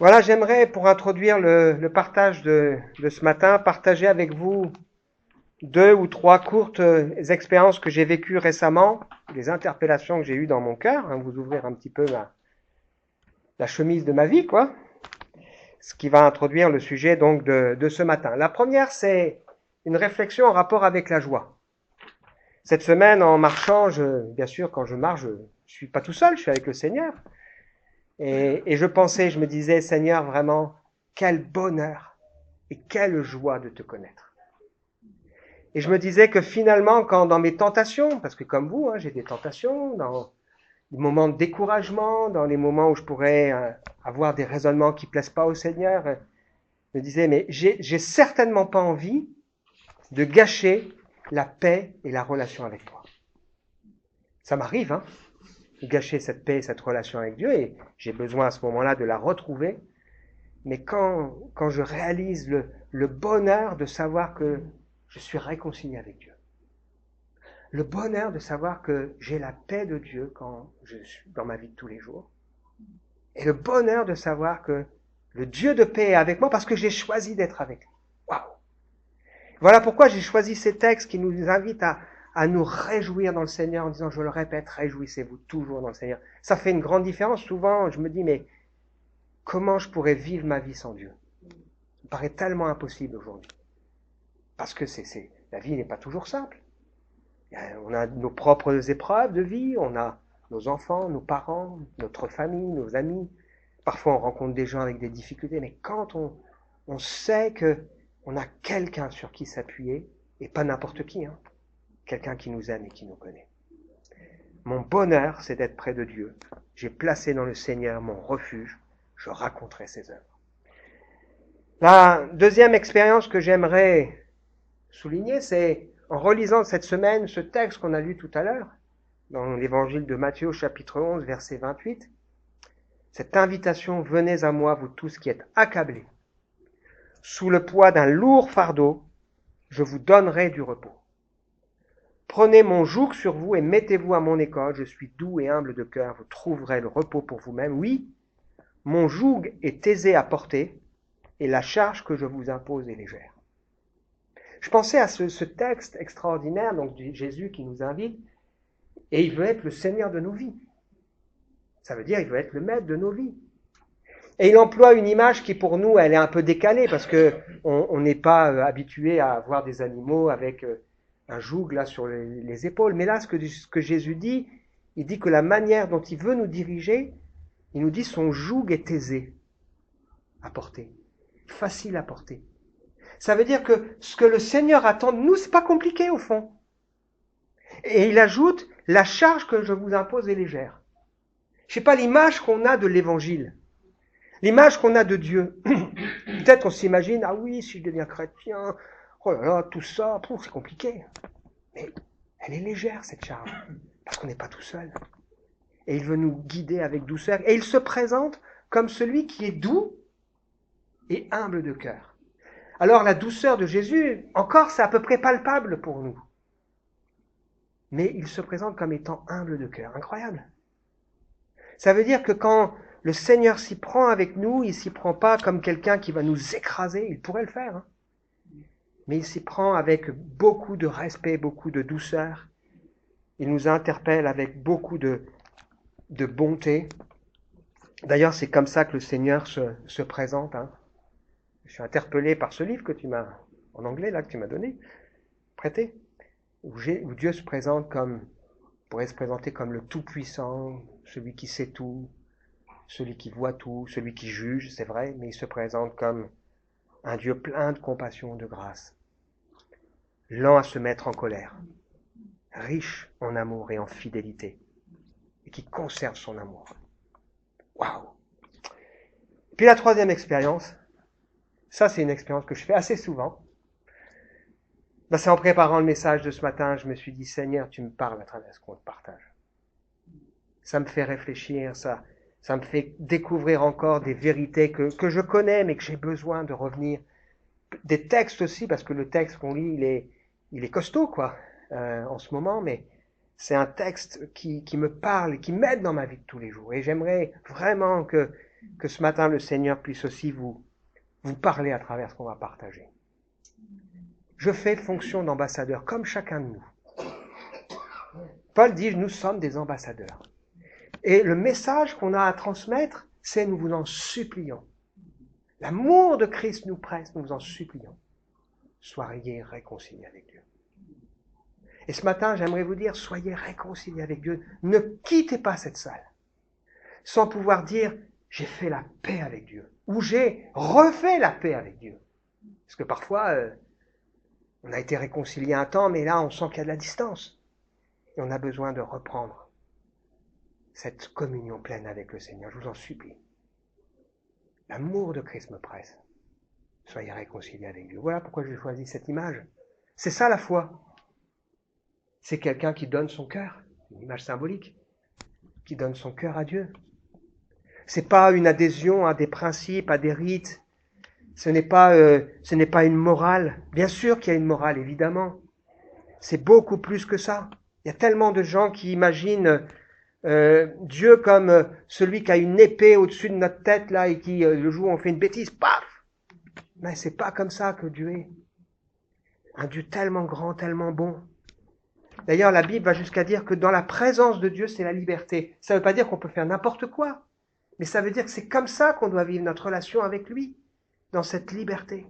Voilà, j'aimerais, pour introduire le partage de ce matin, partager avec vous deux ou trois courtes expériences que j'ai vécues récemment, des interpellations que j'ai eues dans mon cœur, hein, vous ouvrir un petit peu la chemise de ma vie, quoi, ce qui va introduire le sujet donc de ce matin. La première, c'est une réflexion en rapport avec la joie. Cette semaine, en marchant, bien sûr, quand je marche, je suis pas tout seul, je suis avec le Seigneur. Et je pensais, je me disais, Seigneur, vraiment, quel bonheur et quelle joie de te connaître. Et je me disais que finalement, quand dans mes tentations, parce que comme vous, hein, j'ai des tentations, dans les moments de découragement, dans les moments où je pourrais avoir des raisonnements qui plaisent pas au Seigneur, je me disais, mais j'ai certainement pas envie de gâcher la paix et la relation avec toi. Ça m'arrive, hein, de gâcher cette paix et cette relation avec Dieu, et j'ai besoin à ce moment-là de la retrouver. Mais quand je réalise le bonheur de savoir que je suis réconcilié avec Dieu, le bonheur de savoir que j'ai la paix de Dieu quand je suis dans ma vie de tous les jours, et le bonheur de savoir que le Dieu de paix est avec moi parce que j'ai choisi d'être avec lui. Waouh! Voilà pourquoi j'ai choisi ces textes qui nous invitent à nous réjouir dans le Seigneur en disant, je le répète, réjouissez-vous toujours dans le Seigneur. Ça fait une grande différence. Souvent, je me dis, mais comment je pourrais vivre ma vie sans Dieu? Ça me paraît tellement impossible aujourd'hui. Parce que la vie n'est pas toujours simple. On a nos propres épreuves de vie, on a nos enfants, nos parents, notre famille, nos amis. Parfois, on rencontre des gens avec des difficultés, mais quand on sait que on a quelqu'un sur qui s'appuyer, et pas n'importe qui, hein, quelqu'un qui nous aime et qui nous connaît. Mon bonheur, c'est d'être près de Dieu. J'ai placé dans le Seigneur mon refuge. Je raconterai ses œuvres. La deuxième expérience que j'aimerais souligner, c'est en relisant cette semaine ce texte qu'on a lu tout à l'heure, dans l'évangile de Matthieu, chapitre 11, verset 28, cette invitation, venez à moi, vous tous qui êtes accablés, sous le poids d'un lourd fardeau, je vous donnerai du repos. Prenez mon joug sur vous et mettez-vous à mon école, je suis doux et humble de cœur, vous trouverez le repos pour vous-même. Oui, mon joug est aisé à porter et la charge que je vous impose est légère. Je pensais à ce texte extraordinaire, donc Jésus qui nous invite, et il veut être le Seigneur de nos vies. Ça veut dire qu'il veut être le maître de nos vies. Et il emploie une image qui pour nous, elle est un peu décalée parce que on n'est pas habitué à voir des animaux avec un joug là sur les épaules. Mais là, ce que Jésus dit, il dit que la manière dont il veut nous diriger, il nous dit son joug est aisé à porter, facile à porter. Ça veut dire que ce que le Seigneur attend de nous, c'est pas compliqué au fond. Et il ajoute, la charge que je vous impose est légère. Je sais pas l'image qu'on a de l'évangile. L'image qu'on a de Dieu. Peut-être qu'on s'imagine, ah oui, si je deviens chrétien, oh là là, tout ça, c'est compliqué. Mais elle est légère, cette charge, parce qu'on n'est pas tout seul. Et il veut nous guider avec douceur. Et il se présente comme celui qui est doux et humble de cœur. Alors la douceur de Jésus, encore, c'est à peu près palpable pour nous. Mais il se présente comme étant humble de cœur. Incroyable. Ça veut dire que quand le Seigneur s'y prend avec nous, il s'y prend pas comme quelqu'un qui va nous écraser, il pourrait le faire, hein. Mais il s'y prend avec beaucoup de respect, beaucoup de douceur. Il nous interpelle avec beaucoup de bonté. D'ailleurs, c'est comme ça que le Seigneur se présente, hein. Je suis interpellé par ce livre que tu m'as, en anglais, là, que tu m'as donné, prêté, où Dieu se présente comme, pourrait se présenter comme le Tout-Puissant, celui qui sait tout, celui qui voit tout, celui qui juge, c'est vrai, mais il se présente comme un Dieu plein de compassion, de grâce, lent à se mettre en colère, riche en amour et en fidélité, et qui conserve son amour. Waouh! Puis la troisième expérience, ça c'est une expérience que je fais assez souvent. C'est en préparant le message de ce matin, je me suis dit, Seigneur, tu me parles à travers ce qu'on te partage. Ça me fait réfléchir, ça me fait découvrir encore des vérités que je connais, mais que j'ai besoin de revenir. Des textes aussi, parce que le texte qu'on lit, il est costaud, quoi, en ce moment, mais c'est un texte qui me parle, qui m'aide dans ma vie de tous les jours. Et j'aimerais vraiment que que ce matin le Seigneur puisse aussi vous parler à travers ce qu'on va partager. Je fais fonction d'ambassadeur, comme chacun de nous. Paul dit, nous sommes des ambassadeurs. Et le message qu'on a à transmettre, c'est nous vous en supplions. L'amour de Christ nous presse, nous vous en supplions. Soyez réconciliés avec Dieu. Et ce matin, j'aimerais vous dire, soyez réconciliés avec Dieu. Ne quittez pas cette salle sans pouvoir dire, j'ai fait la paix avec Dieu. Ou j'ai refait la paix avec Dieu. Parce que parfois, on a été réconciliés un temps, mais là, on sent qu'il y a de la distance. Et on a besoin de reprendre cette communion pleine avec le Seigneur. Je vous en supplie. L'amour de Christ me presse. Soyez réconciliés avec Dieu. Voilà pourquoi j'ai choisi cette image. C'est ça la foi. C'est quelqu'un qui donne son cœur, une image symbolique, qui donne son cœur à Dieu. C'est pas une adhésion à des principes, à des rites. Ce n'est pas une morale. Bien sûr qu'il y a une morale, évidemment. C'est beaucoup plus que ça. Il y a tellement de gens qui imaginent Dieu comme celui qui a une épée au-dessus de notre tête là et qui, le jour où on fait une bêtise, paf! Mais c'est pas comme ça que Dieu est. Un Dieu tellement grand, tellement bon. D'ailleurs, la Bible va jusqu'à dire que dans la présence de Dieu, c'est la liberté. Ça ne veut pas dire qu'on peut faire n'importe quoi, mais ça veut dire que c'est comme ça qu'on doit vivre notre relation avec lui, dans cette liberté.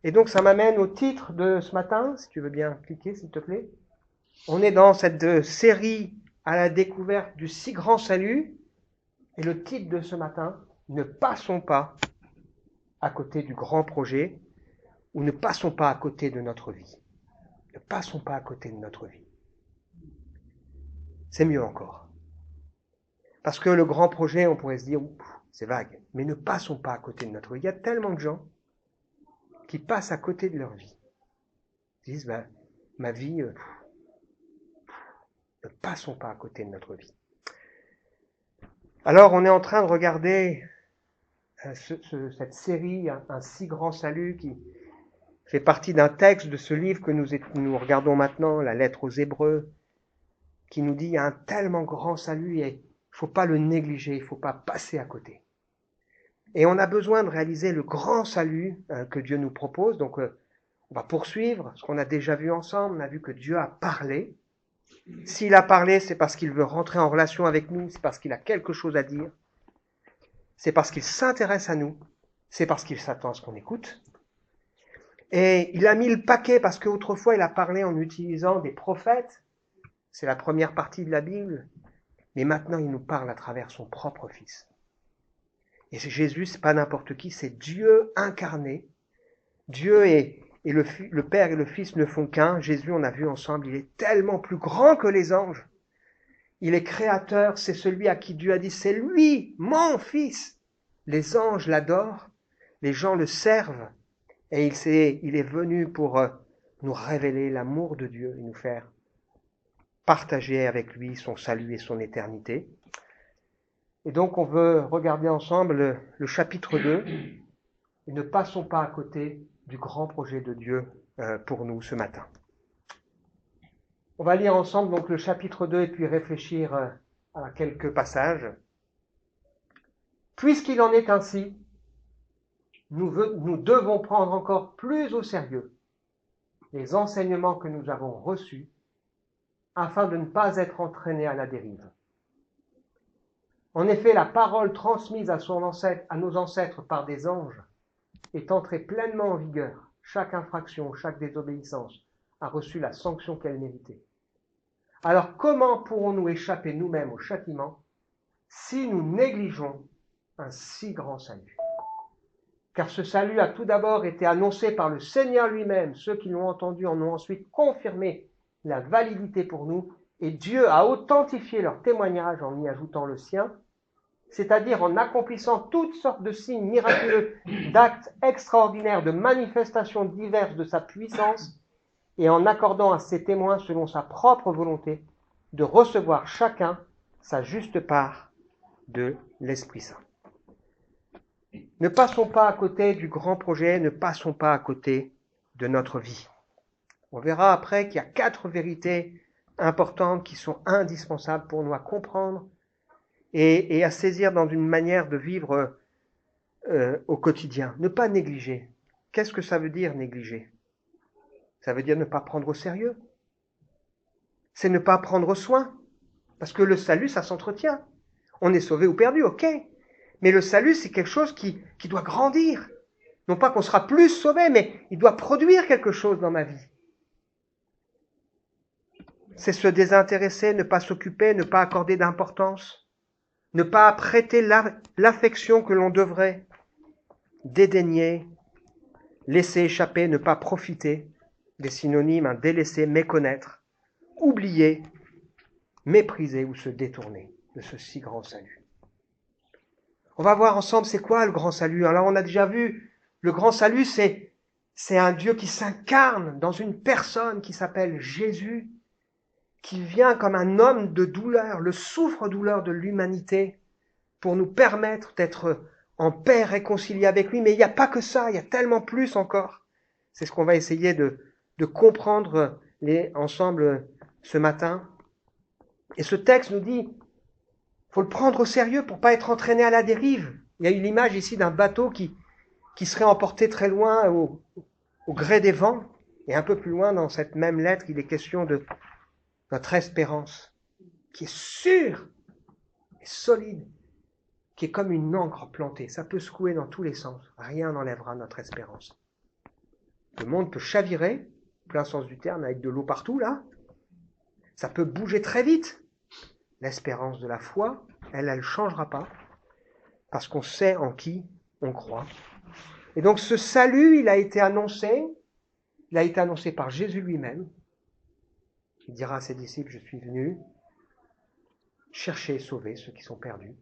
Et donc, ça m'amène au titre de ce matin, si tu veux bien cliquer, s'il te plaît. On est dans cette série à la découverte du si grand salut, et le titre de ce matin, ne passons pas à côté du grand projet, ou ne passons pas à côté de notre vie. Ne passons pas à côté de notre vie. C'est mieux encore. Parce que le grand projet, on pourrait se dire, c'est vague, mais ne passons pas à côté de notre vie. Il y a tellement de gens qui passent à côté de leur vie. Ils disent, ma vie, ne passons pas à côté de notre vie. Alors, on est en train de regarder cette série, un si grand salut, qui fait partie d'un texte de ce livre que nous regardons maintenant, la lettre aux Hébreux, qui nous dit, il y a un tellement grand salut et il ne faut pas le négliger, il ne faut pas passer à côté. Et on a besoin de réaliser le grand salut que Dieu nous propose. Donc, on va poursuivre ce qu'on a déjà vu ensemble. On a vu que Dieu a parlé. S'il a parlé, c'est parce qu'il veut rentrer en relation avec nous, c'est parce qu'il a quelque chose à dire. C'est parce qu'il s'intéresse à nous. C'est parce qu'il s'attend à ce qu'on écoute. Et il a mis le paquet parce qu'autrefois, il a parlé en utilisant des prophètes. C'est la première partie de la Bible. Mais maintenant, il nous parle à travers son propre Fils. Et Jésus, c'est pas n'importe qui, c'est Dieu incarné. Dieu et le Père et le Fils ne font qu'un. Jésus, on a vu ensemble, il est tellement plus grand que les anges. Il est créateur, c'est celui à qui Dieu a dit, c'est lui, mon Fils. Les anges l'adorent, les gens le servent, et il est venu pour nous révéler l'amour de Dieu et nous faire partager avec lui son salut et son éternité. Et donc on veut regarder ensemble le chapitre 2, et ne passons pas à côté du grand projet de Dieu pour nous ce matin. On va lire ensemble donc le chapitre 2 et puis réfléchir à quelques passages. Puisqu'il en est ainsi, nous devons prendre encore plus au sérieux les enseignements que nous avons reçus afin de ne pas être entraînés à la dérive. En effet, la parole transmise à nos ancêtres par des anges est entrée pleinement en vigueur. Chaque infraction, chaque désobéissance a reçu la sanction qu'elle méritait. Alors comment pourrons-nous échapper nous-mêmes au châtiment si nous négligeons un si grand salut? Car ce salut a tout d'abord été annoncé par le Seigneur lui-même. Ceux qui l'ont entendu en ont ensuite confirmé la validité pour nous, et Dieu a authentifié leur témoignage en y ajoutant le sien, c'est-à-dire en accomplissant toutes sortes de signes miraculeux, d'actes extraordinaires, de manifestations diverses de sa puissance, et en accordant à ses témoins, selon sa propre volonté, de recevoir chacun sa juste part de l'Esprit Saint. Ne passons pas à côté du grand projet, ne passons pas à côté de notre vie. On verra après qu'il y a 4 vérités importantes qui sont indispensables pour nous à comprendre et à saisir dans une manière de vivre au quotidien. Ne pas négliger. Qu'est-ce que ça veut dire négliger? Ça veut dire ne pas prendre au sérieux. C'est ne pas prendre soin. Parce que le salut, ça s'entretient. On est sauvé ou perdu, ok. Mais le salut, c'est quelque chose qui doit grandir. Non pas qu'on sera plus sauvé, mais il doit produire quelque chose dans ma vie. C'est se désintéresser, ne pas s'occuper, ne pas accorder d'importance, ne pas prêter l'affection que l'on devrait, dédaigner, laisser échapper, ne pas profiter, des synonymes, délaisser, méconnaître, oublier, mépriser ou se détourner de ce si grand salut. On va voir ensemble c'est quoi le grand salut. Alors on a déjà vu, le grand salut c'est un Dieu qui s'incarne dans une personne qui s'appelle Jésus, qui vient comme un homme de douleur, le souffre-douleur de l'humanité, pour nous permettre d'être en paix, réconciliés avec lui. Mais il n'y a pas que ça, il y a tellement plus encore. C'est ce qu'on va essayer de comprendre ensemble ce matin. Et ce texte nous dit, il faut le prendre au sérieux pour ne pas être entraîné à la dérive. Il y a eu l'image ici d'un bateau qui serait emporté très loin au gré des vents. Et un peu plus loin, dans cette même lettre, il est question de notre espérance, qui est sûre et solide, qui est comme une ancre plantée. Ça peut secouer dans tous les sens. Rien n'enlèvera notre espérance. Le monde peut chavirer, plein sens du terme, avec de l'eau partout, là. Ça peut bouger très vite. L'espérance de la foi, elle ne changera pas, parce qu'on sait en qui on croit. Et donc ce salut, il a été annoncé par Jésus lui-même. Il dira à ses disciples, je suis venu chercher et sauver ceux qui sont perdus.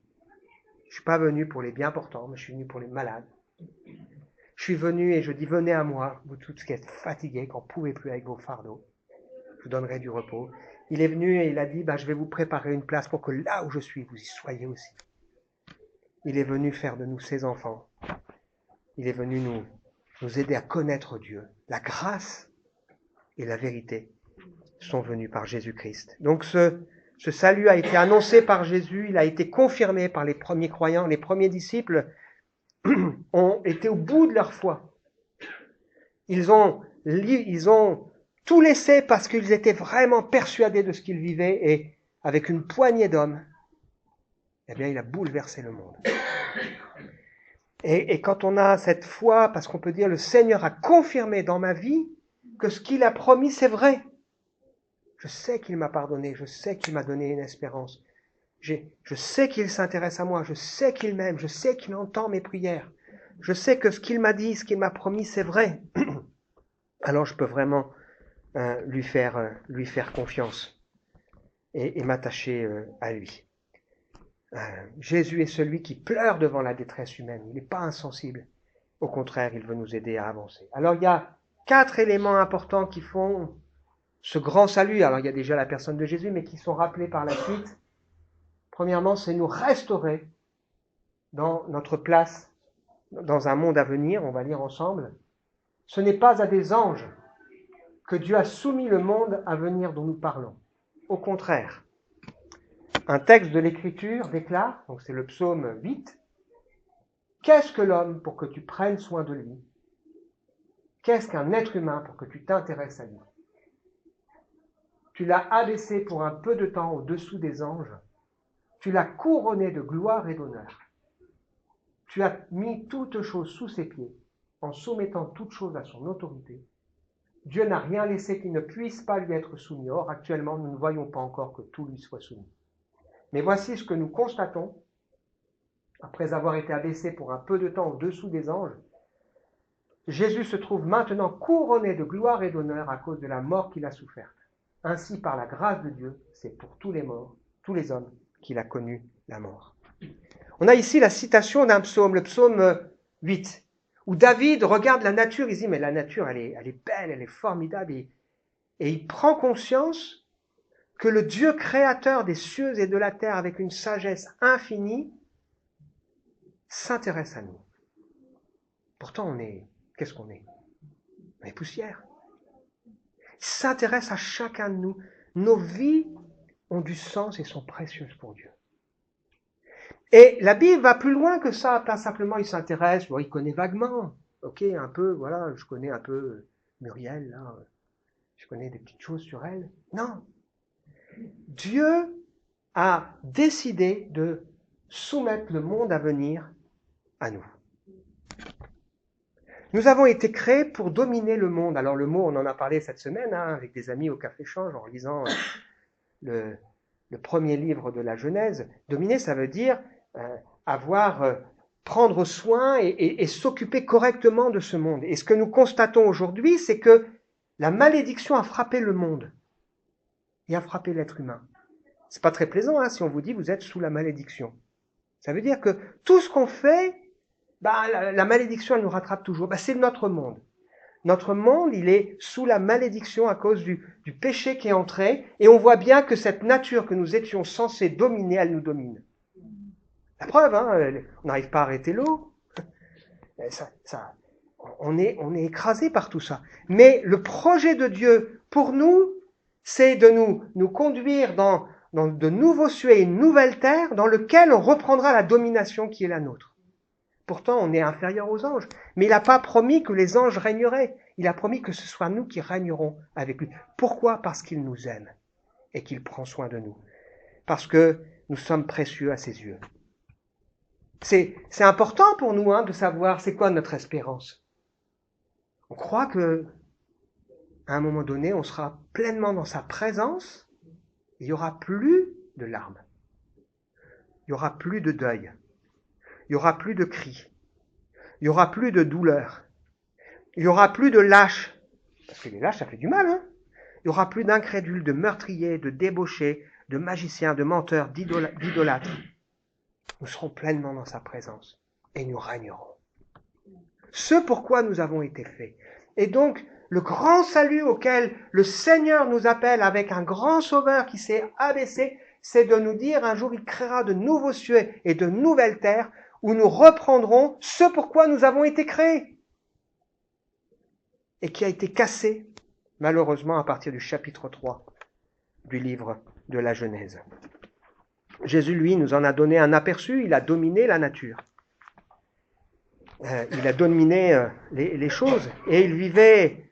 Je ne suis pas venu pour les bien portants, mais je suis venu pour les malades. Je suis venu et je dis, venez à moi, vous tous qui êtes fatigués, qui n'en pouvez plus avec vos fardeaux. Je vous donnerai du repos. Il est venu et il a dit, je vais vous préparer une place pour que là où je suis, vous y soyez aussi. Il est venu faire de nous ses enfants. Il est venu nous aider à connaître Dieu. La grâce et la vérité sont venus par Jésus-Christ. Donc ce salut a été annoncé par Jésus, il a été confirmé par les premiers croyants, les premiers disciples ont été au bout de leur foi. Ils ont tout laissé parce qu'ils étaient vraiment persuadés de ce qu'ils vivaient et avec une poignée d'hommes, eh bien, il a bouleversé le monde. Et quand on a cette foi, parce qu'on peut dire le Seigneur a confirmé dans ma vie que ce qu'il a promis, c'est vrai. Je sais qu'il m'a pardonné, je sais qu'il m'a donné une espérance. Je sais qu'il s'intéresse à moi, je sais qu'il m'aime, je sais qu'il entend mes prières. Je sais que ce qu'il m'a dit, ce qu'il m'a promis, c'est vrai. Alors je peux vraiment lui faire confiance et m'attacher à lui. Jésus est celui qui pleure devant la détresse humaine. Il n'est pas insensible. Au contraire, il veut nous aider à avancer. Alors il y a 4 éléments importants qui font ce grand salut. Alors il y a déjà la personne de Jésus, mais qui sont rappelés par la suite. Premièrement, c'est nous restaurer dans notre place, dans un monde à venir, on va lire ensemble. Ce n'est pas à des anges que Dieu a soumis le monde à venir dont nous parlons. Au contraire, un texte de l'Écriture déclare, donc c'est le psaume 8, « Qu'est-ce que l'homme pour que tu prennes soin de lui? Qu'est-ce qu'un être humain pour que tu t'intéresses à lui? Tu l'as abaissé pour un peu de temps au-dessous des anges, tu l'as couronné de gloire et d'honneur. Tu as mis toutes choses sous ses pieds, en soumettant toutes choses à son autorité. Dieu n'a rien laissé qui ne puisse pas lui être soumis. Or, actuellement, nous ne voyons pas encore que tout lui soit soumis. Mais voici ce que nous constatons, après avoir été abaissé pour un peu de temps au-dessous des anges. Jésus se trouve maintenant couronné de gloire et d'honneur à cause de la mort qu'il a soufferte. Ainsi, par la grâce de Dieu, c'est pour tous les morts, tous les hommes, qu'il a connu la mort. On a ici la citation d'un psaume, le psaume 8, où David regarde la nature, il dit, mais la nature, elle est belle, elle est formidable, et il prend conscience que le Dieu créateur des cieux et de la terre, avec une sagesse infinie, s'intéresse à nous. Pourtant, qu'est-ce qu'on est? On est poussière. Il s'intéresse à chacun de nous. Nos vies ont du sens et sont précieuses pour Dieu. Et la Bible va plus loin que ça, pas simplement il s'intéresse, bon, il connaît vaguement, ok, un peu, voilà, je connais un peu Muriel, là, je connais des petites choses sur elle. Non, Dieu a décidé de soumettre le monde à venir à nous. Nous avons été créés pour dominer le monde. Alors le mot, on en a parlé cette semaine avec des amis au Café Change en lisant le premier livre de la Genèse. Dominer, ça veut dire prendre soin et s'occuper correctement de ce monde. Et ce que nous constatons aujourd'hui, c'est que la malédiction a frappé le monde et a frappé l'être humain. C'est pas très plaisant si on vous dit vous êtes sous la malédiction. Ça veut dire que tout ce qu'on fait, la malédiction, elle nous rattrape toujours. C'est notre monde. Notre monde, il est sous la malédiction à cause du péché qui est entré, et on voit bien que cette nature que nous étions censés dominer, elle nous domine. La preuve, on n'arrive pas à arrêter l'eau. On est écrasé par tout ça. Mais le projet de Dieu pour nous, c'est de nous conduire dans de nouveaux cieux et une nouvelle terre dans lequel on reprendra la domination qui est la nôtre. Pourtant, on est inférieur aux anges. Mais il n'a pas promis que les anges régneraient. Il a promis que ce soit nous qui régnerons avec lui. Pourquoi ? Parce qu'il nous aime et qu'il prend soin de nous. Parce que nous sommes précieux à ses yeux. C'est important pour nous de savoir c'est quoi notre espérance. On croit que à un moment donné, on sera pleinement dans sa présence. Il n'y aura plus de larmes. Il n'y aura plus de deuil. Il n'y aura plus de cris. Il n'y aura plus de douleur. Il n'y aura plus de lâches. Parce que les lâches, ça fait du mal. Il n'y aura plus d'incrédules, de meurtriers, de débauchés, de magiciens, de menteurs, d'idolâtres. Nous serons pleinement dans sa présence et nous régnerons. Ce pourquoi nous avons été faits. Et donc, le grand salut auquel le Seigneur nous appelle avec un grand sauveur qui s'est abaissé, c'est de nous dire un jour il créera de nouveaux cieux et de nouvelles terres où nous reprendrons ce pourquoi nous avons été créés et qui a été cassé malheureusement à partir du chapitre 3 du livre de la Genèse. Jésus, lui, nous en a donné un aperçu, il a dominé la nature. Il a dominé les choses et il vivait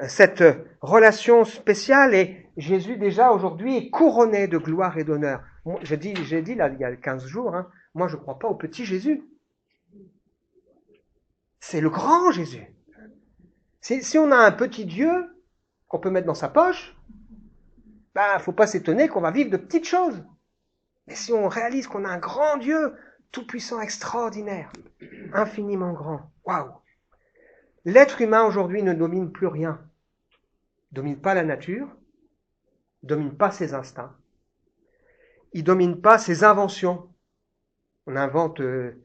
cette relation spéciale et Jésus déjà aujourd'hui est couronné de gloire et d'honneur. J'ai dit là il y a 15 jours, moi je ne crois pas au petit Jésus. C'est le grand Jésus. Si on a un petit Dieu qu'on peut mettre dans sa poche, faut pas s'étonner qu'on va vivre de petites choses. Mais si on réalise qu'on a un grand Dieu, tout-puissant, extraordinaire, infiniment grand, waouh! L'être humain aujourd'hui ne domine plus rien. Il ne domine pas la nature, il ne domine pas ses instincts, il ne domine pas ses inventions. On invente le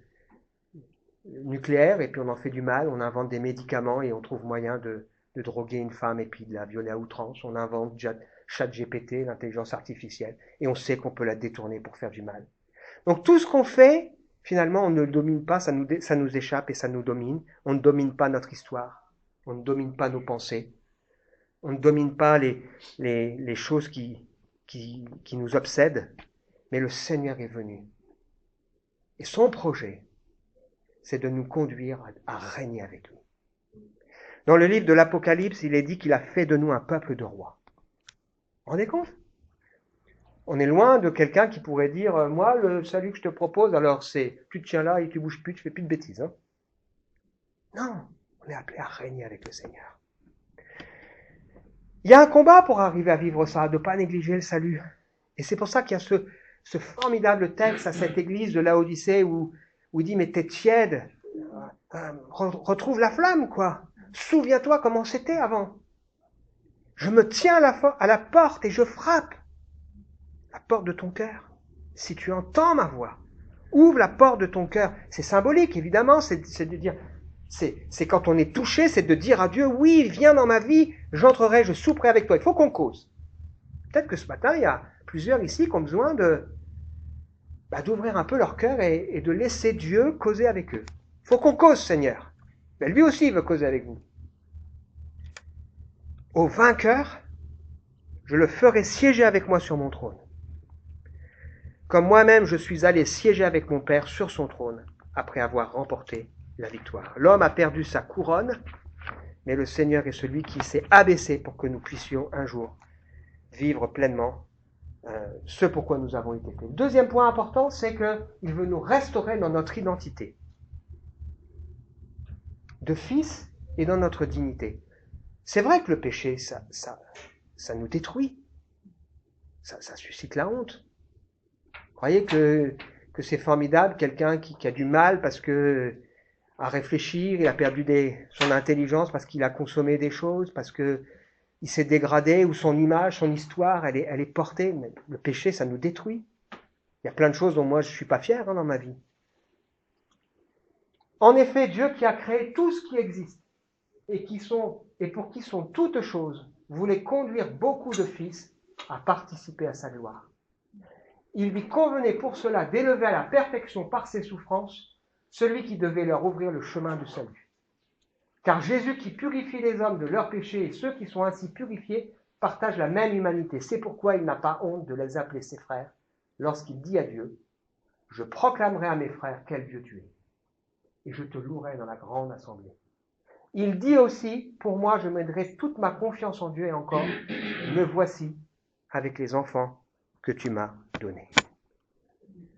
nucléaire et puis on en fait du mal, on invente des médicaments et on trouve moyen de droguer une femme et puis de la violer à outrance. On invente ChatGPT, l'intelligence artificielle, et on sait qu'on peut la détourner pour faire du mal. Donc tout ce qu'on fait, finalement, on ne le domine pas, ça nous échappe et ça nous domine. On ne domine pas notre histoire, on ne domine pas nos pensées, on ne domine pas les choses qui nous obsèdent, mais le Seigneur est venu. Et son projet, c'est de nous conduire à régner avec lui. Dans le livre de l'Apocalypse, il est dit qu'il a fait de nous un peuple de rois. Vous vous rendez compte ? On est loin de quelqu'un qui pourrait dire « Moi, le salut que je te propose, alors c'est tu te tiens là et tu bouges plus, tu fais plus de bêtises. » Non, on est appelé à régner avec le Seigneur. Il y a un combat pour arriver à vivre ça, de ne pas négliger le salut. Et c'est pour ça qu'il y a ce formidable texte à cette église de Laodicée où il dit « Mais t'es tiède, retrouve la flamme, quoi. Souviens-toi comment c'était avant. Je me tiens à la porte et je frappe. La porte de ton cœur. Si tu entends ma voix, ouvre la porte de ton cœur. » C'est symbolique, évidemment, c'est de dire, c'est quand on est touché, c'est de dire à Dieu, oui, viens dans ma vie, j'entrerai, je souperai avec toi. Il faut qu'on cause. Peut-être que ce matin, il y a plusieurs ici qui ont besoin d'ouvrir un peu leur cœur et de laisser Dieu causer avec eux. Il faut qu'on cause, Seigneur. Mais lui aussi, il veut causer avec vous. Au vainqueur, je le ferai siéger avec moi sur mon trône. comme moi-même je suis allé siéger avec mon Père sur son trône, après avoir remporté la victoire. L'homme a perdu sa couronne, mais le Seigneur est celui qui s'est abaissé pour que nous puissions un jour vivre pleinement ce pourquoi nous avons été faits. Deuxième point important, c'est qu'il veut nous restaurer dans notre identité de fils et dans notre dignité. C'est vrai que le péché, ça nous détruit. Ça suscite la honte. Vous croyez que c'est formidable, quelqu'un qui a du mal parce que à réfléchir, il a perdu son intelligence parce qu'il a consommé des choses, parce que il s'est dégradé, ou son image, son histoire, elle est portée. Mais le péché, ça nous détruit. Il y a plein de choses dont moi je ne suis pas fier dans ma vie. En effet, Dieu qui a créé tout ce qui existe et pour qui sont toutes choses, voulait conduire beaucoup de fils à participer à sa gloire. Il lui convenait pour cela d'élever à la perfection par ses souffrances celui qui devait leur ouvrir le chemin du salut. Car Jésus qui purifie les hommes de leurs péchés et ceux qui sont ainsi purifiés partagent la même humanité. C'est pourquoi il n'a pas honte de les appeler ses frères lorsqu'il dit à Dieu « Je proclamerai à mes frères quel Dieu tu es, et je te louerai dans la grande assemblée. » Il dit aussi « Pour moi, je mènerai toute ma confiance en Dieu et encore, me voici avec les enfants que tu m'as donnés. »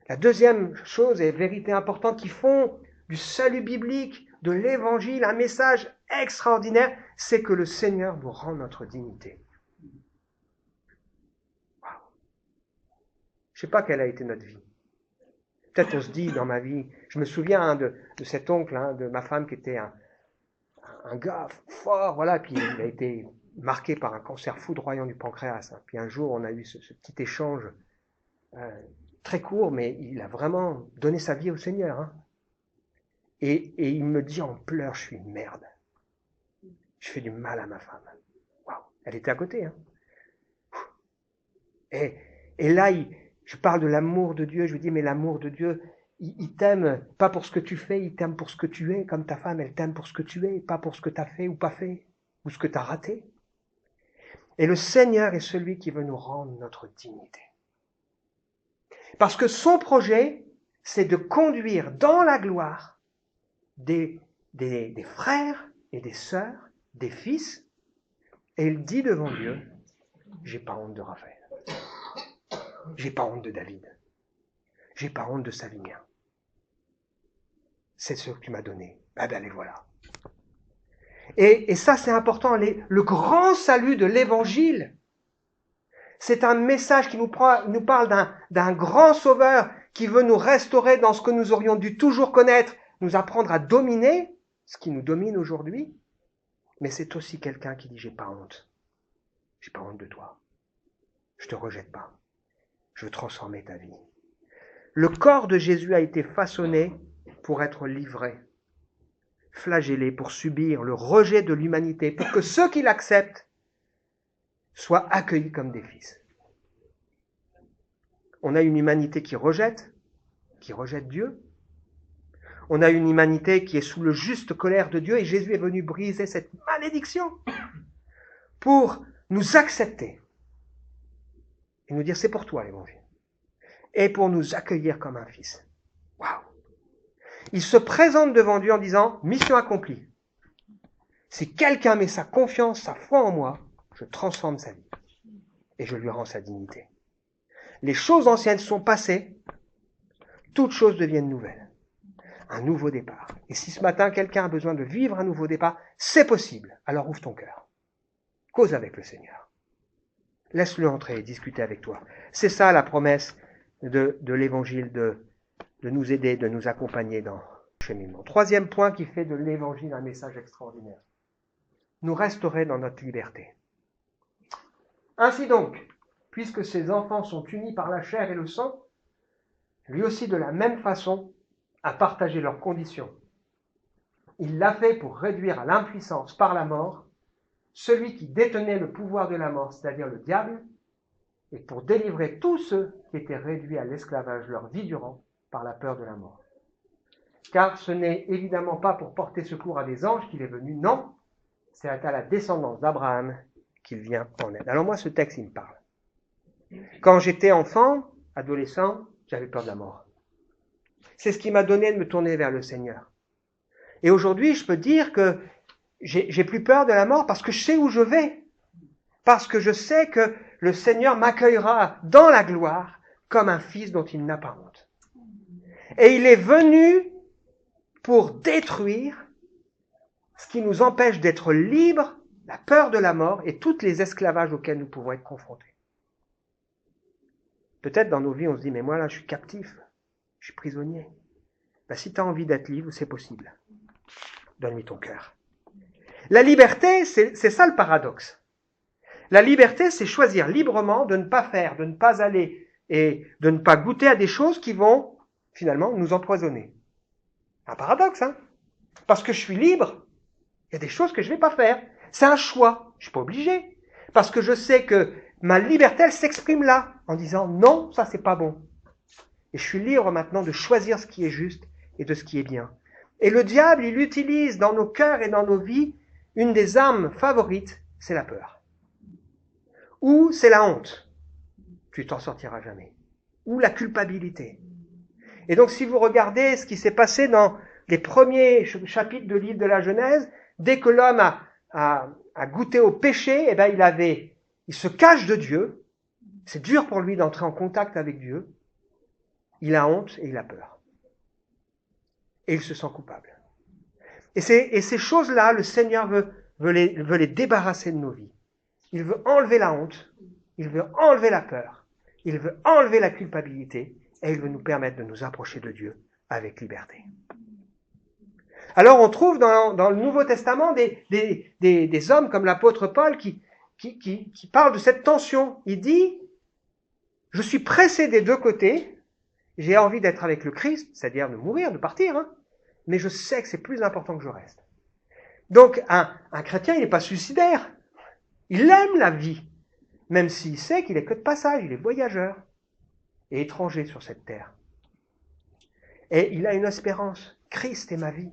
La deuxième chose et vérité importante qui font du salut biblique, de l'évangile, un message extraordinaire, c'est que le Seigneur nous rend notre dignité. Wow. Je ne sais pas quelle a été notre vie. Peut-être on se dit dans ma vie, je me souviens de cet oncle, de ma femme qui était un gars fort, voilà, puis il a été marqué par un cancer foudroyant du pancréas. Puis un jour, on a eu ce petit échange très court, mais il a vraiment donné sa vie au Seigneur. Et il me dit en pleurs, je suis une merde. Je fais du mal à ma femme. Waouh, elle était à côté. Et là, je parle de l'amour de Dieu. Je lui dis, mais l'amour de Dieu, il t'aime pas pour ce que tu fais, il t'aime pour ce que tu es. Comme ta femme, elle t'aime pour ce que tu es, pas pour ce que tu as fait ou pas fait, ou ce que tu as raté. Et le Seigneur est celui qui veut nous rendre notre dignité. Parce que son projet, c'est de conduire dans la gloire des frères et des sœurs, des fils, et il dit devant Dieu, j'ai pas honte de Raphaël, j'ai pas honte de David, j'ai pas honte de Savinien. C'est ce que tu m'as donné. Ah ben les voilà. Et ça c'est important, le grand salut de l'évangile, c'est un message qui nous parle d'un grand sauveur qui veut nous restaurer dans ce que nous aurions dû toujours connaître, nous apprendre à dominer ce qui nous domine aujourd'hui. Mais c'est aussi quelqu'un qui dit, j'ai pas honte de toi. Je te rejette pas. Je veux transformer ta vie. Le corps de Jésus a été façonné pour être livré, flagellé, pour subir le rejet de l'humanité, pour que ceux qui l'acceptent soient accueillis comme des fils. On a une humanité qui rejette Dieu. On a une humanité qui est sous le juste colère de Dieu et Jésus est venu briser cette malédiction pour nous accepter et nous dire c'est pour toi l'évangile et pour nous accueillir comme un fils. Waouh! Il se présente devant Dieu en disant mission accomplie. Si quelqu'un met sa confiance, sa foi en moi, je transforme sa vie et je lui rends sa dignité. Les choses anciennes sont passées, toutes choses deviennent nouvelles. Un nouveau départ. Et si ce matin, quelqu'un a besoin de vivre un nouveau départ, c'est possible. Alors ouvre ton cœur. Cause avec le Seigneur. Laisse-le entrer et discuter avec toi. C'est ça la promesse de l'évangile, de nous aider, de nous accompagner dans le cheminement. Troisième point qui fait de l'évangile un message extraordinaire. Nous restaurer dans notre liberté. Ainsi donc, puisque ces enfants sont unis par la chair et le sang, lui aussi de la même façon, à partager leurs conditions. Il l'a fait pour réduire à l'impuissance par la mort celui qui détenait le pouvoir de la mort, c'est-à-dire le diable, et pour délivrer tous ceux qui étaient réduits à l'esclavage leur vie durant par la peur de la mort. Car ce n'est évidemment pas pour porter secours à des anges qu'il est venu, non, c'est à la descendance d'Abraham qu'il vient en aide. Alors moi, ce texte, il me parle. Quand j'étais enfant, adolescent, j'avais peur de la mort. C'est ce qui m'a donné de me tourner vers le Seigneur. Et aujourd'hui, je peux dire que j'ai plus peur de la mort parce que je sais où je vais. Parce que je sais que le Seigneur m'accueillera dans la gloire comme un fils dont il n'a pas honte. Et il est venu pour détruire ce qui nous empêche d'être libres, la peur de la mort et tous les esclavages auxquels nous pouvons être confrontés. Peut-être dans nos vies, on se dit, mais moi là, je suis captif, je suis prisonnier. Ben, si tu as envie d'être libre, c'est possible. Donne-lui ton cœur. La liberté, c'est ça le paradoxe. La liberté, c'est choisir librement de ne pas faire, de ne pas aller et de ne pas goûter à des choses qui vont finalement nous empoisonner. Un paradoxe, hein? Parce que je suis libre, il y a des choses que je ne vais pas faire. C'est un choix, je ne suis pas obligé. Parce que je sais que ma liberté, elle s'exprime là, en disant non, ça c'est pas bon. Et je suis libre maintenant de choisir ce qui est juste et de ce qui est bien. Et le diable, il utilise dans nos cœurs et dans nos vies une des armes favorites, c'est la peur. Ou c'est la honte. Tu t'en sortiras jamais. Ou la culpabilité. Et donc si vous regardez ce qui s'est passé dans les premiers chapitres de livre de la Genèse, dès que l'homme a goûté au péché, eh ben il se cache de Dieu. C'est dur pour lui d'entrer en contact avec Dieu. Il a honte et il a peur. Et il se sent coupable. Et ces choses-là, le Seigneur veut les débarrasser de nos vies. Il veut enlever la honte, il veut enlever la peur, il veut enlever la culpabilité, et il veut nous permettre de nous approcher de Dieu avec liberté. Alors on trouve dans le Nouveau Testament des hommes comme l'apôtre Paul qui parlent de cette tension. Il dit, je suis pressé des deux côtés, j'ai envie d'être avec le Christ, c'est-à-dire de mourir, de partir, hein, mais je sais que c'est plus important que je reste. Donc un chrétien, il n'est pas suicidaire. Il aime la vie, même s'il sait qu'il est que de passage, il est voyageur et étranger sur cette terre. Et il a une espérance. Christ est ma vie.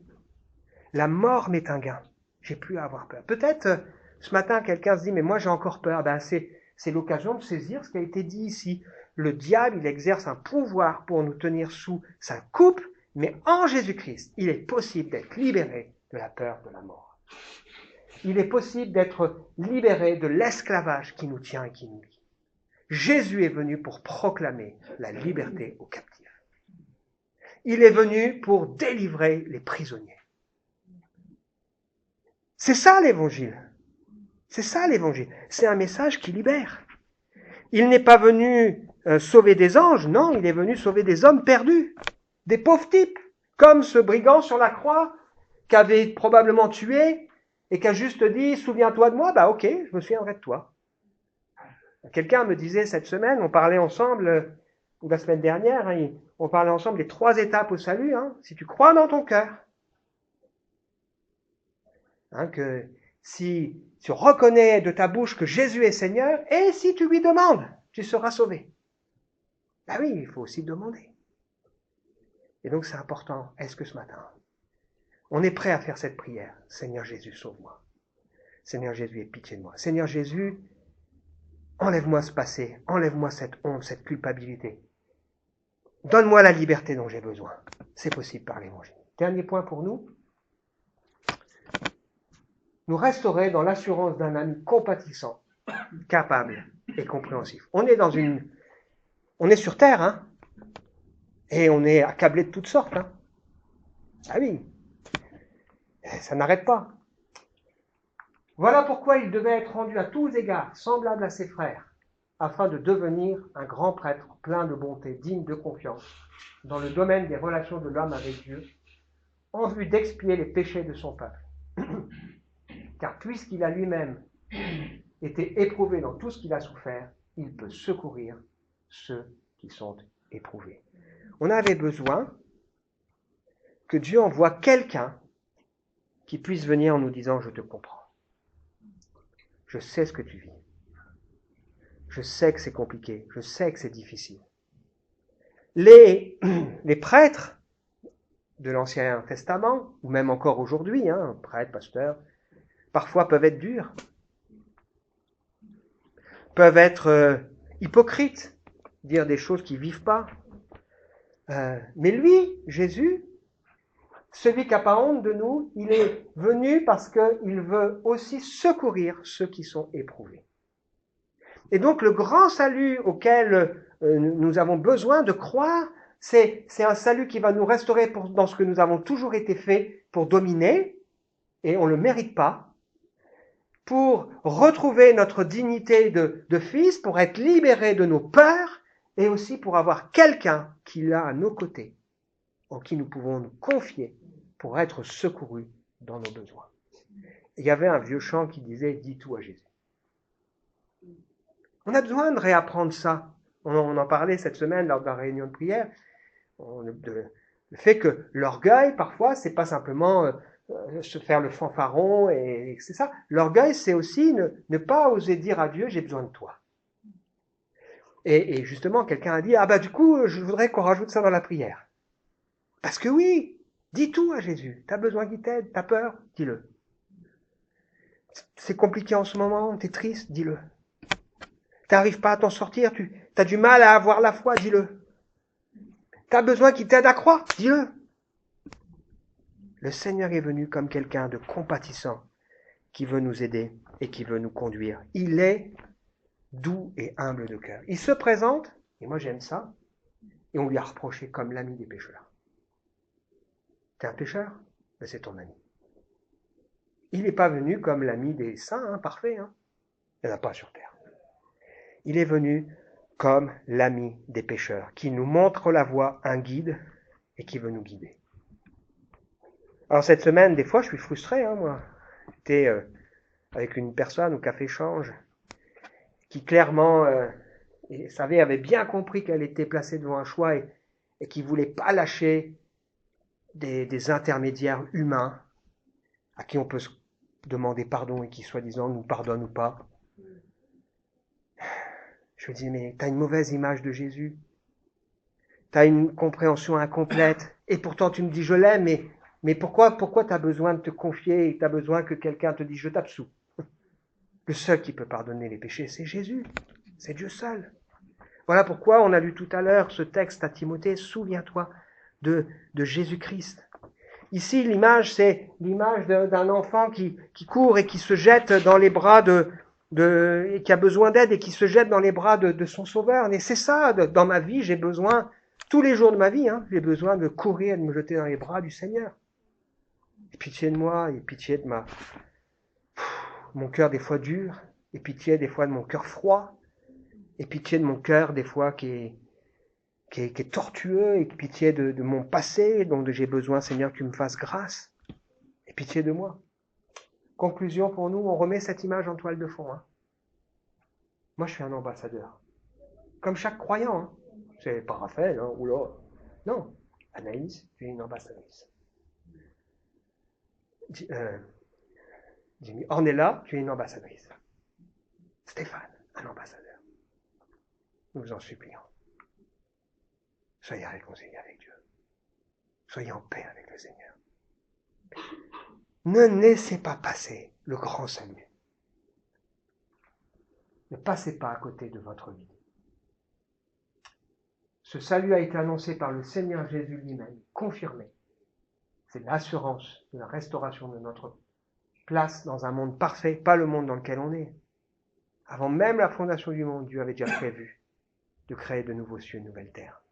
La mort m'est un gain. J'ai plus à avoir peur. Peut-être ce matin, quelqu'un se dit, mais moi j'ai encore peur. Ben, c'est l'occasion de saisir ce qui a été dit ici. Le diable, il exerce un pouvoir pour nous tenir sous sa coupe, mais en Jésus-Christ, il est possible d'être libéré de la peur de la mort. Il est possible d'être libéré de l'esclavage qui nous tient et qui nous lie. Jésus est venu pour proclamer la liberté aux captifs. Il est venu pour délivrer les prisonniers. C'est ça l'évangile. C'est ça l'évangile. C'est un message qui libère. Il n'est pas venu sauver des anges, non, il est venu sauver des hommes perdus, des pauvres types, comme ce brigand sur la croix qu'avait probablement tué et qui a juste dit « Souviens-toi de moi », bah ok, je me souviendrai de toi. Quelqu'un me disait cette semaine, on parlait ensemble, ou la semaine dernière, hein, on parlait ensemble des 3 étapes au salut. Hein, si tu crois dans ton cœur, hein, que si tu reconnais de ta bouche que Jésus est Seigneur, et si tu lui demandes, tu seras sauvé. Ben oui, il faut aussi demander. Et donc c'est important. Est-ce que ce matin, on est prêt à faire cette prière? Seigneur Jésus, sauve-moi. Seigneur Jésus, aie pitié de moi. Seigneur Jésus, enlève-moi ce passé, enlève-moi cette honte, cette culpabilité. Donne-moi la liberté dont j'ai besoin. C'est possible par l'Évangile. Dernier point pour nous. Nous restaurer dans l'assurance d'un ami compatissant, capable et compréhensif. On est sur terre, hein, et on est accablé de toutes sortes, hein. Ah oui, ça n'arrête pas. Voilà pourquoi il devait être rendu à tous égards semblable à ses frères, afin de devenir un grand prêtre plein de bonté, digne de confiance, dans le domaine des relations de l'homme avec Dieu, en vue d'expier les péchés de son peuple. Car puisqu'il a lui-même été éprouvé dans tout ce qu'il a souffert, il peut secourir ceux qui sont éprouvés. On avait besoin que Dieu envoie quelqu'un qui puisse venir en nous disant « Je te comprends. Je sais ce que tu vis. Je sais que c'est compliqué. Je sais que c'est difficile. » Les prêtres de l'Ancien Testament, ou même encore aujourd'hui, hein, prêtres, pasteurs, parfois peuvent être durs, peuvent être hypocrites, dire des choses qu'ils ne vivent pas, Mais lui, Jésus, celui qui n'a pas honte de nous, il est venu parce qu'il veut aussi secourir ceux qui sont éprouvés. Et donc le grand salut auquel nous avons besoin de croire, c'est un salut qui va nous restaurer dans ce que nous avons toujours été faits pour dominer, et on ne le mérite pas, pour retrouver notre dignité de fils, pour être libérés de nos peurs, et aussi pour avoir quelqu'un qui l'a à nos côtés, en qui nous pouvons nous confier pour être secourus dans nos besoins. Il y avait un vieux chant qui disait « Dis tout à Jésus ». On a besoin de réapprendre ça. On en parlait cette semaine lors de la réunion de prière. Le fait que l'orgueil, parfois, c'est pas simplement se faire le fanfaron et c'est ça. L'orgueil, c'est aussi ne pas oser dire à Dieu « j'ai besoin de toi ». Et justement, quelqu'un a dit « ah bah du coup, je voudrais qu'on rajoute ça dans la prière ». Parce que oui, dis tout à Jésus. T'as besoin qu'il t'aide, t'as peur, dis-le. C'est compliqué en ce moment, t'es triste, dis-le. T'arrives pas à t'en sortir, t'as du mal à avoir la foi, dis-le. T'as besoin qu'il t'aide à croire, dis-le. Le Seigneur est venu comme quelqu'un de compatissant qui veut nous aider et qui veut nous conduire. Il est doux et humble de cœur. Il se présente, et moi j'aime ça, et on lui a reproché comme l'ami des pécheurs. T'es un pécheur? Ben c'est ton ami. Il n'est pas venu comme l'ami des saints, parfait. Il n'y en a pas sur terre. Il est venu comme l'ami des pécheurs, qui nous montre la voie, un guide, et qui veut nous guider. Alors cette semaine, des fois, je suis frustré, moi. J'étais avec une personne au Café Change, qui clairement, avait bien compris qu'elle était placée devant un choix et qui ne voulait pas lâcher des intermédiaires humains à qui on peut se demander pardon et qui, soi-disant, nous pardonnent ou pas. Je lui dis, mais tu as une mauvaise image de Jésus. Tu as une compréhension incomplète. Et pourtant, tu me dis, je l'aime, mais pourquoi tu as besoin de te confier et tu as besoin que quelqu'un te dise, je t'absous? Le seul qui peut pardonner les péchés, c'est Jésus. C'est Dieu seul. Voilà pourquoi on a lu tout à l'heure ce texte à Timothée, souviens-toi de Jésus-Christ. Ici, l'image, c'est l'image d'un enfant qui court et qui se jette dans les bras et qui a besoin d'aide et qui se jette dans les bras de son sauveur. Et c'est ça, dans ma vie, j'ai besoin, tous les jours de ma vie, j'ai besoin de courir et de me jeter dans les bras du Seigneur. Et pitié de moi, et pitié de mon cœur des fois dur, et pitié des fois de mon cœur froid, et pitié de mon cœur des fois qui est tortueux, et pitié de mon passé, donc j'ai besoin, Seigneur, que tu me fasses grâce, et pitié de moi. Conclusion pour nous, on remet cette image en toile de fond. Moi, je suis un ambassadeur. Comme chaque croyant. C'est pas Raphaël, oula. Non, Anaïs, tu es une ambassadrice. Ornella, tu es une ambassadrice. Stéphane, un ambassadeur. Nous vous en supplions. Soyez réconciliés avec Dieu. Soyez en paix avec le Seigneur. Ne laissez pas passer le grand salut. Ne passez pas à côté de votre vie. Ce salut a été annoncé par le Seigneur Jésus lui-même, confirmé. C'est l'assurance de la restauration de notre place dans un monde parfait, pas le monde dans lequel on est. Avant même la fondation du monde, Dieu avait déjà prévu de créer de nouveaux cieux, une nouvelle terre.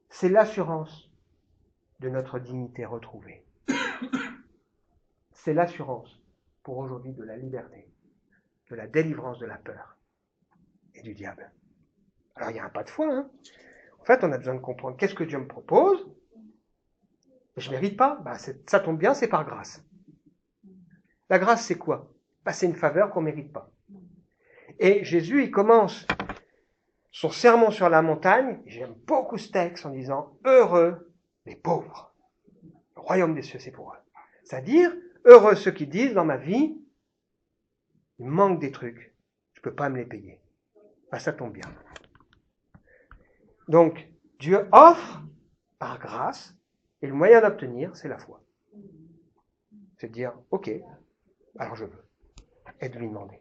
C'est l'assurance de notre dignité retrouvée. C'est l'assurance pour aujourd'hui de la liberté, de la délivrance de la peur et du diable. Alors il y a un pas de foi. En fait, on a besoin de comprendre qu'est-ce que Dieu me propose. Je ne mérite pas. Ça tombe bien, c'est par grâce. La grâce, c'est quoi? C'est une faveur qu'on ne mérite pas. Et Jésus, il commence son sermon sur la montagne. J'aime beaucoup ce texte en disant « Heureux les pauvres. Le royaume des cieux, c'est pour eux. » C'est-à-dire, heureux ceux qui disent dans ma vie, il manque des trucs, je ne peux pas me les payer. Ça tombe bien. Donc, Dieu offre par grâce, et le moyen d'obtenir, c'est la foi. C'est de dire, ok, alors je veux, et de lui demander.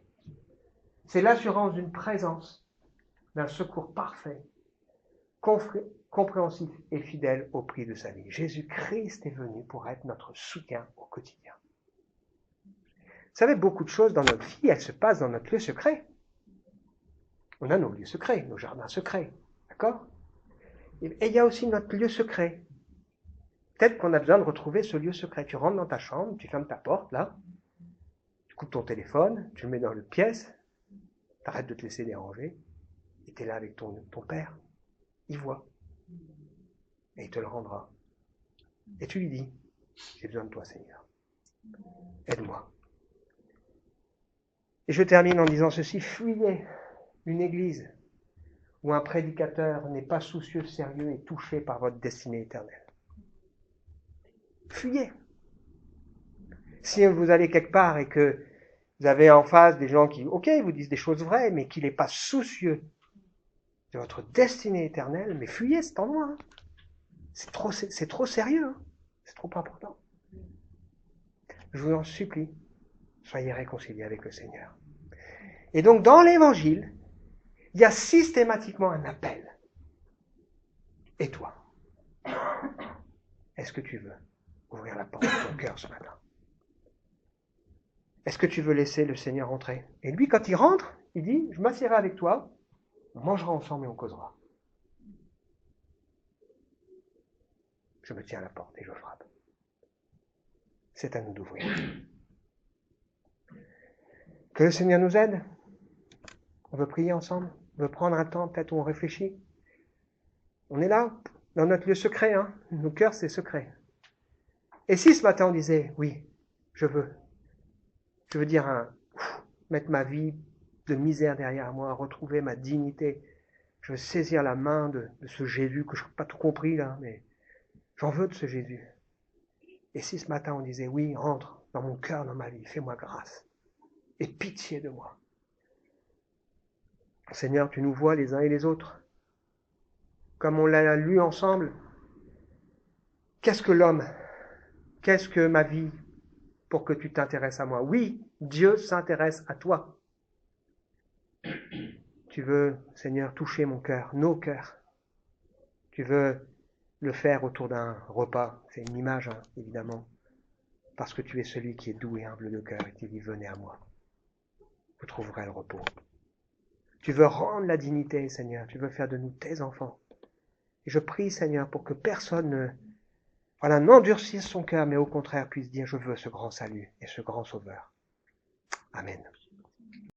C'est l'assurance d'une présence, d'un secours parfait, compréhensif et fidèle au prix de sa vie. Jésus-Christ est venu pour être notre soutien au quotidien. Vous savez, beaucoup de choses dans notre vie, elles se passent dans notre lieu secret. On a nos lieux secrets, nos jardins secrets, d'accord? Et il y a aussi notre lieu secret. Peut-être qu'on a besoin de retrouver ce lieu secret. Tu rentres dans ta chambre, tu fermes ta porte, là, tu coupes ton téléphone, tu le mets dans le pièce, tu arrêtes de te laisser déranger, et tu es là avec ton père. Il voit. Et il te le rendra. Et tu lui dis, j'ai besoin de toi, Seigneur. Aide-moi. Et je termine en disant ceci, fuyez une église où un prédicateur n'est pas soucieux, sérieux et touché par votre destinée éternelle. Fuyez. Si vous allez quelque part et que vous avez en face des gens qui, ok, vous disent des choses vraies, mais qu'il n'est pas soucieux de votre destinée éternelle, mais fuyez cet endroit. Hein. C'est trop sérieux. Hein. C'est trop important. Je vous en supplie, soyez réconciliés avec le Seigneur. Et donc, dans l'Évangile, il y a systématiquement un appel. Et toi, est-ce que tu veux ouvrir la porte de ton cœur ce matin? Est-ce que tu veux laisser le Seigneur entrer? Et lui, quand il rentre, il dit, je m'assierai avec toi, on mangera ensemble et on causera. Je me tiens à la porte et je frappe. C'est à nous d'ouvrir. Que le Seigneur nous aide. On veut prier ensemble. On veut prendre un temps peut-être où on réfléchit. On est là, dans notre lieu secret. Hein. Nos cœurs, c'est secret. Et si ce matin on disait, oui, je veux dire mettre ma vie de misère derrière moi, retrouver ma dignité. Je veux saisir la main de ce Jésus que je n'ai pas tout compris là, mais j'en veux de ce Jésus. Et si ce matin on disait, oui, entre dans mon cœur, dans ma vie, fais-moi grâce. Et pitié de moi. Seigneur, tu nous vois les uns et les autres. Comme on l'a lu ensemble, qu'est-ce que l'homme? Qu'est-ce que ma vie pour que tu t'intéresses à moi? Oui, Dieu s'intéresse à toi. Tu veux, Seigneur, toucher mon cœur, nos cœurs. Tu veux le faire autour d'un repas. C'est une image, hein, évidemment. Parce que tu es celui qui est doux et humble de cœur et qui dit, venez à moi. Vous trouverez le repos. Tu veux rendre la dignité, Seigneur. Tu veux faire de nous tes enfants. Et je prie, Seigneur, pour que personne n'endurcisse son cœur, mais au contraire puisse dire, je veux ce grand salut et ce grand sauveur. Amen.